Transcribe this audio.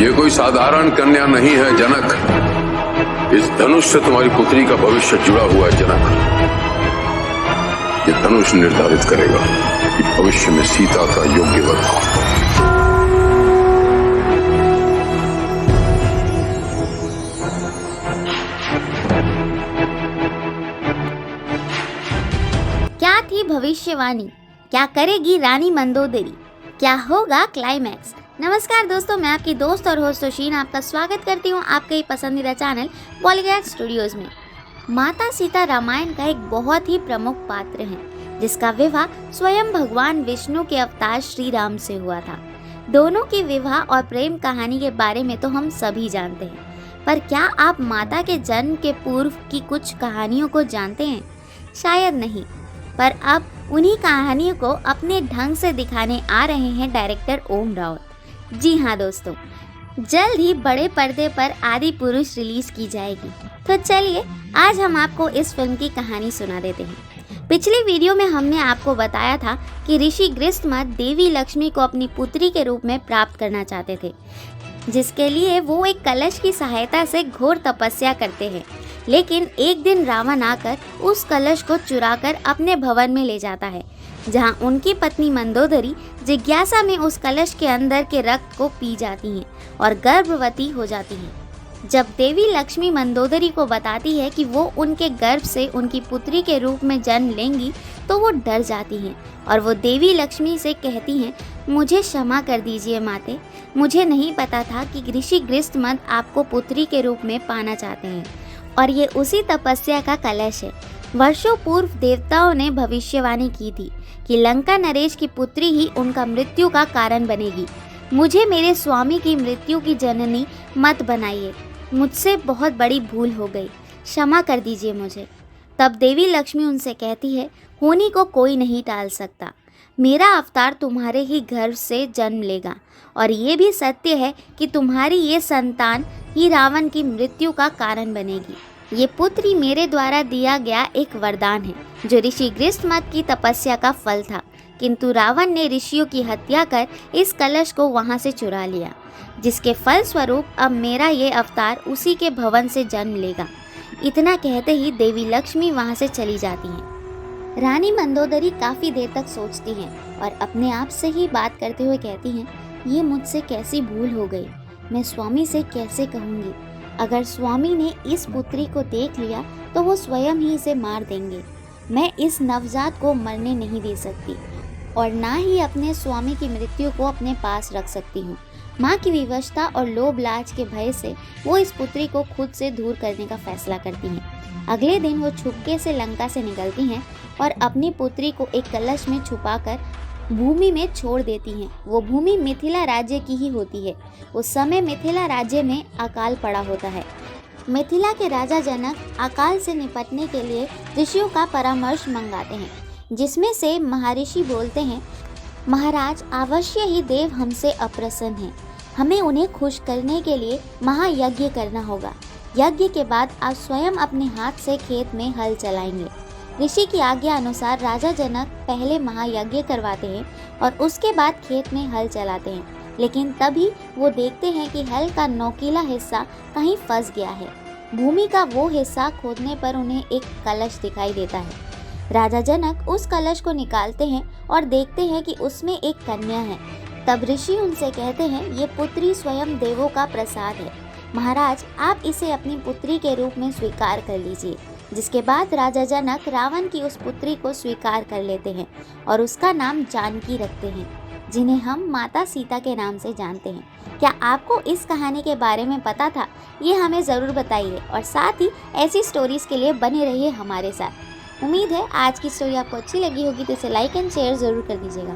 ये कोई साधारण कन्या नहीं है जनक। इस धनुष से तुम्हारी पुत्री का भविष्य जुड़ा हुआ है जनक। ये धनुष निर्धारित करेगा कि भविष्य में सीता का योग्य वर कौन। क्या थी भविष्यवाणी? क्या करेगी रानी मंदोदरी? क्या होगा क्लाइमैक्स? नमस्कार दोस्तों, मैं आपकी दोस्त और होस्ट ओशीन आपका स्वागत करती हूँ आपके ही पसंदीदा चैनल पॉलीग्राफ स्टूडियोज में। माता सीता रामायण का एक बहुत ही प्रमुख पात्र है जिसका विवाह स्वयं भगवान विष्णु के अवतार श्री राम से हुआ था। दोनों की विवाह और प्रेम कहानी के बारे में तो हम सभी जानते हैं, पर क्या आप माता के जन्म के पूर्व की कुछ कहानियों को जानते हैं? शायद नहीं, पर अब उन्हीं कहानियों को अपने ढंग से दिखाने आ रहे हैं डायरेक्टर ओम राउत। जी हाँ दोस्तों, जल्द ही बड़े पर्दे पर आदि पुरुष रिलीज की जाएगी। तो चलिए आज हम आपको इस फिल्म की कहानी सुना देते हैं। पिछले वीडियो में हमने आपको बताया था कि ऋषि गृहस्थमत देवी लक्ष्मी को अपनी पुत्री के रूप में प्राप्त करना चाहते थे, जिसके लिए वो एक कलश की सहायता से घोर तपस्या करते हैं। लेकिन एक दिन रावण आकर उस कलश को चुराकर अपने भवन में ले जाता है, जहां उनकी पत्नी मंदोदरी जिज्ञासा में उस कलश के अंदर के रक्त को पी जाती हैं और गर्भवती हो जाती हैं। जब देवी लक्ष्मी मंदोदरी को बताती है कि वो उनके गर्भ से उनकी पुत्री के रूप में जन्म लेंगी, तो वो डर जाती हैं और वो देवी लक्ष्मी से कहती हैं, मुझे क्षमा कर दीजिए माते, मुझे नहीं पता था कि ऋषि गृहस्थमत आपको पुत्री के रूप में पाना चाहते हैं और ये उसी तपस्या का कलश है। वर्षों पूर्व देवताओं ने भविष्यवाणी की थी कि लंका नरेश की पुत्री ही उनका मृत्यु का कारण बनेगी। मुझे मेरे स्वामी की मृत्यु की जननी मत बनाइए, मुझसे बहुत बड़ी भूल हो गई, क्षमा कर दीजिए मुझे। तब देवी लक्ष्मी उनसे कहती है, होनी को कोई नहीं टाल सकता, मेरा अवतार तुम्हारे ही गर्भ से जन्म लेगा और ये भी सत्य है कि तुम्हारी ये संतान ही रावण की मृत्यु का कारण बनेगी। ये पुत्री मेरे द्वारा दिया गया एक वरदान है जो ऋषि गृहस्थमत की तपस्या का फल था, किंतु रावण ने ऋषियों की हत्या कर इस कलश को वहां से चुरा लिया, जिसके फल स्वरूप अब मेरा ये अवतार उसी के भवन से जन्म लेगा। इतना कहते ही देवी लक्ष्मी वहां से चली जाती हैं। रानी मंदोदरी काफ़ी देर तक सोचती हैं और अपने आप से ही बात करते हुए कहती हैं, ये मुझसे कैसी भूल हो गई, मैं स्वामी से कैसे कहूँगी। अगर स्वामी ने इस पुत्री को देख लिया तो वो स्वयं ही इसे मार देंगे। मैं इस नवजात को मरने नहीं दे सकती और ना ही अपने स्वामी की मृत्यु को अपने पास रख सकती हूँ। माँ की विवशता और लोभ लाज के भय से वो इस पुत्री को खुद से दूर करने का फैसला करती हैं। अगले दिन वो छुपके से लंका से निकलती हैं और अपनी पुत्री को एक कलश में छुपाकर भूमि में छोड़ देती हैं। वो भूमि मिथिला राज्य की ही होती है। उस समय मिथिला राज्य में अकाल पड़ा होता है। मिथिला के राजा जनक अकाल से निपटने के लिए ऋषियों का परामर्श मंगाते हैं, जिसमें से महर्षि बोलते हैं, महाराज अवश्य ही देव हमसे अप्रसन्न हैं, हमें उन्हें खुश करने के लिए महायज्ञ करना होगा। यज्ञ के बाद आप स्वयं अपने हाथ से खेत में हल चलाएंगे। ऋषि की आज्ञा अनुसार राजा जनक पहले महायज्ञ करवाते हैं और उसके बाद खेत में हल चलाते हैं, लेकिन तभी वो देखते हैं कि हल का नोकीला हिस्सा कहीं फंस गया है। भूमि का वो हिस्सा खोदने पर उन्हें एक कलश दिखाई देता है। राजा जनक उस कलश को निकालते हैं और देखते हैं कि उसमें एक कन्या है। तब ऋषि उनसे कहते हैं, ये पुत्री स्वयं देवों का प्रसाद है, महाराज आप इसे अपनी पुत्री के रूप में स्वीकार कर लीजिए। जिसके बाद राजा जनक रावण की उस पुत्री को स्वीकार कर लेते हैं और उसका नाम जानकी रखते हैं, जिन्हें हम माता सीता के नाम से जानते हैं। क्या आपको इस कहानी के बारे में पता था? ये हमें ज़रूर बताइए और साथ ही ऐसी स्टोरीज़ के लिए बने रहिए हमारे साथ। उम्मीद है आज की स्टोरी आपको अच्छी लगी होगी, तो इसे लाइक एंड शेयर ज़रूर कर दीजिएगा।